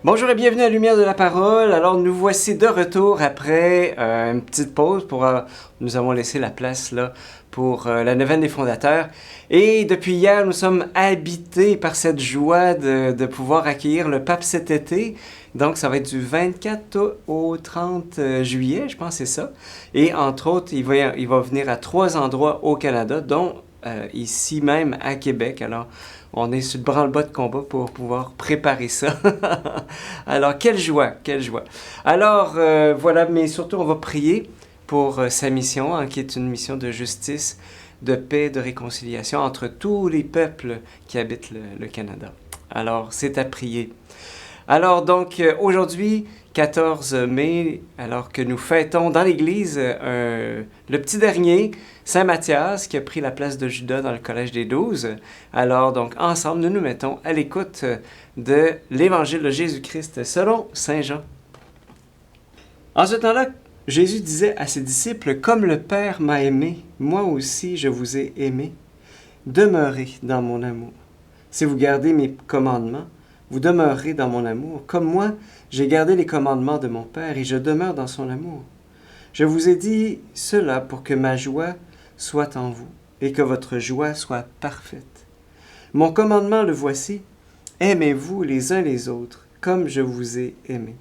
Bonjour et bienvenue à Lumière de la Parole. Alors nous voici de retour après une petite pause nous avons laissé la place là pour la neuvaine des fondateurs. Et depuis hier, nous sommes habités par cette joie de pouvoir accueillir le pape cet été. Donc ça va être du 24 au 30 juillet, je pense que c'est ça. Et entre autres, il va venir à 3 endroits au Canada, dont ici même à Québec. Alors on est sur le branle-bas de combat pour pouvoir préparer ça. Alors, quelle joie, quelle joie. Alors, voilà, mais surtout, on va prier pour sa mission, hein, qui est une mission de justice, de paix, de réconciliation entre tous les peuples qui habitent le Canada. Alors, c'est à prier. Alors, donc, aujourd'hui, 14 mai, alors que nous fêtons dans l'Église le petit dernier, Saint Matthias, qui a pris la place de Judas dans le Collège des 12. Alors, donc, ensemble, nous nous mettons à l'écoute de l'Évangile de Jésus-Christ selon Saint Jean. En ce temps-là, Jésus disait à ses disciples, « Comme le Père m'a aimé, moi aussi je vous ai aimé. Demeurez dans mon amour. Si vous gardez mes commandements, vous demeurerez dans mon amour. Comme moi, j'ai gardé les commandements de mon Père et je demeure dans son amour. Je vous ai dit cela pour que ma joie soit en vous et que votre joie soit parfaite. Mon commandement le voici, aimez-vous les uns les autres comme je vous ai aimé.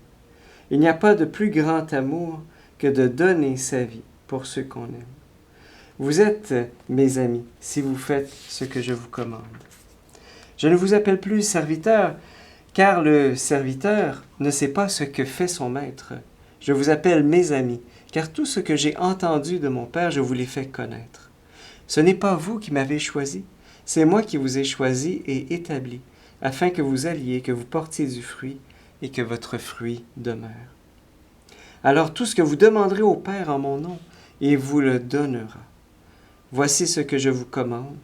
Il n'y a pas de plus grand amour que de donner sa vie pour ceux qu'on aime. Vous êtes mes amis si vous faites ce que je vous commande. Je ne vous appelle plus serviteur, car le serviteur ne sait pas ce que fait son maître. Je vous appelle mes amis, car tout ce que j'ai entendu de mon Père, je vous l'ai fait connaître. Ce n'est pas vous qui m'avez choisi, c'est moi qui vous ai choisi et établi, afin que vous alliez, que vous portiez du fruit et que votre fruit demeure. Alors tout ce que vous demanderez au Père en mon nom, il vous le donnera. Voici ce que je vous commande,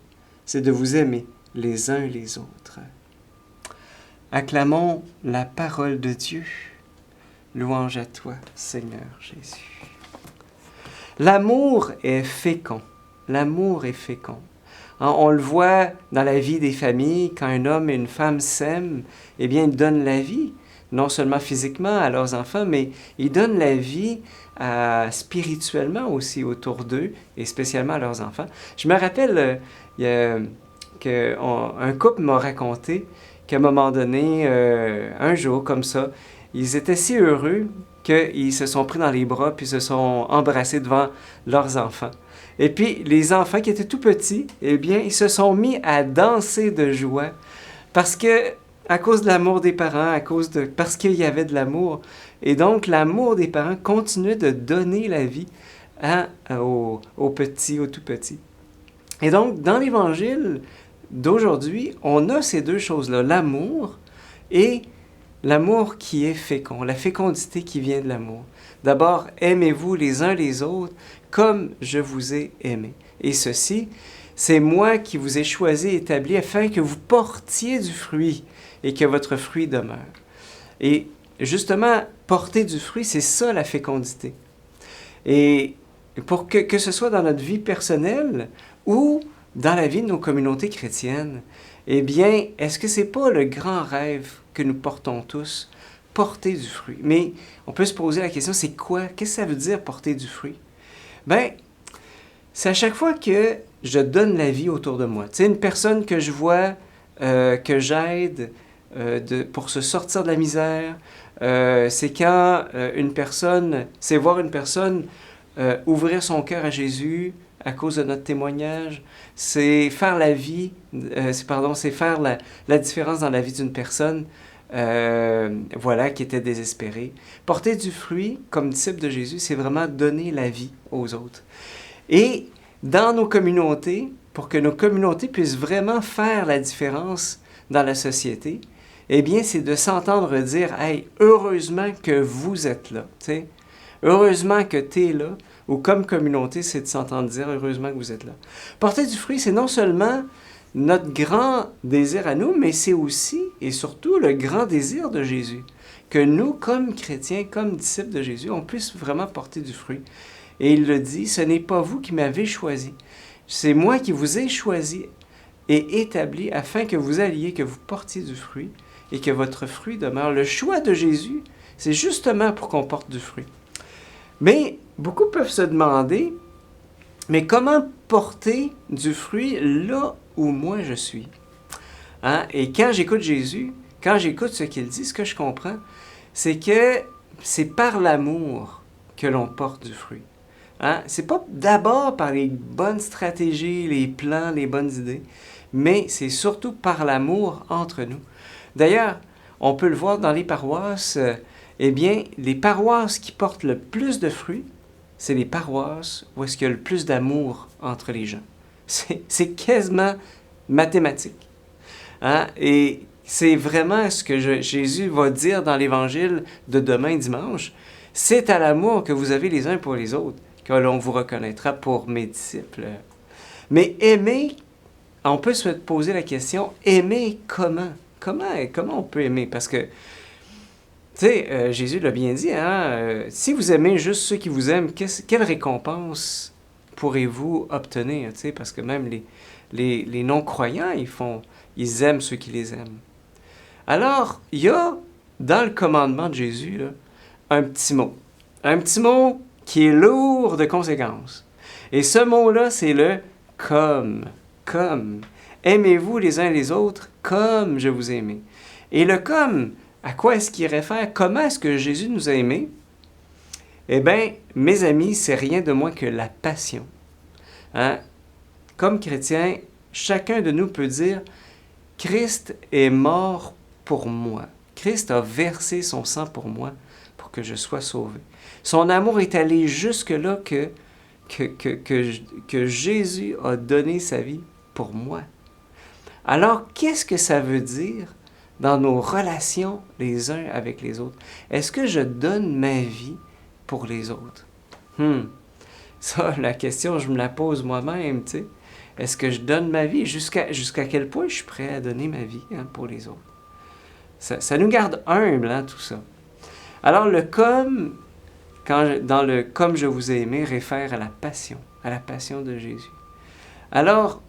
c'est de vous aimer les uns les autres. Acclamons la parole de Dieu. Louange à toi, Seigneur Jésus. L'amour est fécond. L'amour est fécond. On le voit dans la vie des familles, quand un homme et une femme s'aiment, eh bien, ils donnent la vie, non seulement physiquement à leurs enfants, mais ils donnent la vie spirituellement aussi autour d'eux, et spécialement à leurs enfants. Je me rappelle, un couple m'a raconté qu'à un moment donné, un jour comme ça, ils étaient si heureux qu'ils se sont pris dans les bras puis se sont embrassés devant leurs enfants. Et puis, les enfants qui étaient tout petits, eh bien, ils se sont mis à danser de joie parce que, à cause de l'amour des parents, parce qu'il y avait de l'amour. Et donc, l'amour des parents continuait de donner la vie aux petits, aux tout petits. Et donc, dans l'Évangile d'aujourd'hui, on a ces deux choses-là, l'amour et l'amour qui est fécond, la fécondité qui vient de l'amour. D'abord, aimez-vous les uns les autres comme je vous ai aimé. Et ceci, c'est moi qui vous ai choisi et établi afin que vous portiez du fruit et que votre fruit demeure. Et justement, porter du fruit, c'est ça la fécondité. Et pour que ce soit dans notre vie personnelle ou dans la vie de nos communautés chrétiennes, eh bien, est-ce que c'est pas le grand rêve que nous portons tous, porter du fruit? Mais on peut se poser la question, c'est quoi? Qu'est-ce que ça veut dire porter du fruit? Bien, c'est à chaque fois que je donne la vie autour de moi. Tu sais, une personne que je vois, que j'aide pour se sortir de la misère, c'est quand c'est voir une personne ouvrir son cœur à Jésus à cause de notre témoignage, c'est faire c'est faire la différence dans la vie d'une personne, qui était désespérée. Porter du fruit, comme disciple de Jésus, c'est vraiment donner la vie aux autres. Et dans nos communautés, pour que nos communautés puissent vraiment faire la différence dans la société, eh bien, c'est de s'entendre dire « Hey, heureusement que vous êtes là. » Heureusement que tu es là. Ou comme communauté, c'est de s'entendre dire « Heureusement que vous êtes là. » Porter du fruit, c'est non seulement notre grand désir à nous, mais c'est aussi et surtout le grand désir de Jésus. Que nous, comme chrétiens, comme disciples de Jésus, on puisse vraiment porter du fruit. Et il le dit, ce n'est pas vous qui m'avez choisi. C'est moi qui vous ai choisi et établi afin que vous alliez, que vous portiez du fruit et que votre fruit demeure. Le choix de Jésus, c'est justement pour qu'on porte du fruit. Mais beaucoup peuvent se demander, mais comment porter du fruit là où moi je suis? Hein? Et quand j'écoute Jésus, quand j'écoute ce qu'il dit, ce que je comprends, c'est que c'est par l'amour que l'on porte du fruit. Hein? C'est pas d'abord par les bonnes stratégies, les plans, les bonnes idées, mais c'est surtout par l'amour entre nous. D'ailleurs, on peut le voir dans les paroisses, eh bien, les paroisses qui portent le plus de fruits, c'est les paroisses où est-ce qu'il y a le plus d'amour entre les gens. C'est quasiment mathématique. Hein? Et c'est vraiment ce que Jésus va dire dans l'Évangile de demain dimanche. C'est à l'amour que vous avez les uns pour les autres que l'on vous reconnaîtra pour mes disciples. Mais aimer, on peut se poser la question, aimer comment? Comment on peut aimer? Parce que, tu sais, Jésus l'a bien dit, hein? Si vous aimez juste ceux qui vous aiment, quelle récompense pourrez-vous obtenir? Tu sais, parce que même les non-croyants, ils aiment ceux qui les aiment. Alors, il y a dans le commandement de Jésus là, un petit mot. Un petit mot qui est lourd de conséquences. Et ce mot-là, c'est le « comme ». Comme. Aimez-vous les uns les autres comme je vous ai aimé. Et le « comme », à quoi est-ce qu'il réfère? Comment est-ce que Jésus nous a aimés? Eh bien, mes amis, c'est rien de moins que la passion. Hein? Comme chrétien, chacun de nous peut dire « Christ est mort pour moi. Christ a versé son sang pour moi, pour que je sois sauvé. Son amour est allé jusque-là que Jésus a donné sa vie pour moi. » Alors, qu'est-ce que ça veut dire dans nos relations les uns avec les autres? Est-ce que je donne ma vie pour les autres? Ça, la question, je me la pose moi-même, tu sais. Est-ce que je donne ma vie? Jusqu'à quel point je suis prêt à donner ma vie pour les autres? Ça nous garde humbles, tout ça. Alors, le « comme », dans le « comme je vous ai aimé », réfère à la passion de Jésus. Alors,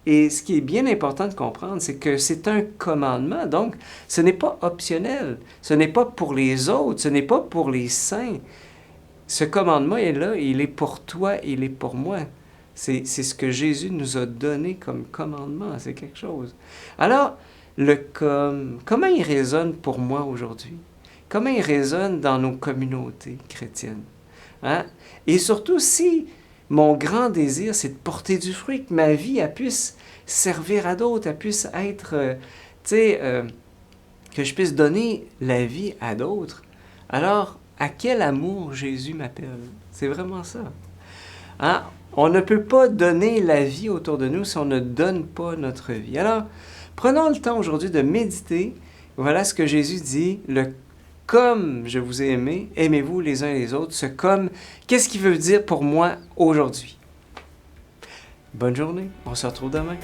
et ce qui est bien important de comprendre, c'est que c'est un commandement, donc ce n'est pas optionnel, ce n'est pas pour les autres, ce n'est pas pour les saints. Ce commandement est là, il est pour toi, il est pour moi. C'est ce que Jésus nous a donné comme commandement, c'est quelque chose. Alors, le « comme », comment il résonne pour moi aujourd'hui? Comment il résonne dans nos communautés chrétiennes? Hein? Et surtout, si mon grand désir, c'est de porter du fruit, que ma vie elle puisse servir à d'autres, elle puisse être, que je puisse donner la vie à d'autres, alors à quel amour Jésus m'appelle? C'est vraiment ça. Hein? On ne peut pas donner la vie autour de nous si on ne donne pas notre vie. Alors, prenons le temps aujourd'hui de méditer. Voilà ce que Jésus dit, le « comme je vous ai aimé, aimez-vous les uns les autres ». Ce « comme », qu'est-ce qu'il veut dire pour moi aujourd'hui? Bonne journée, on se retrouve demain.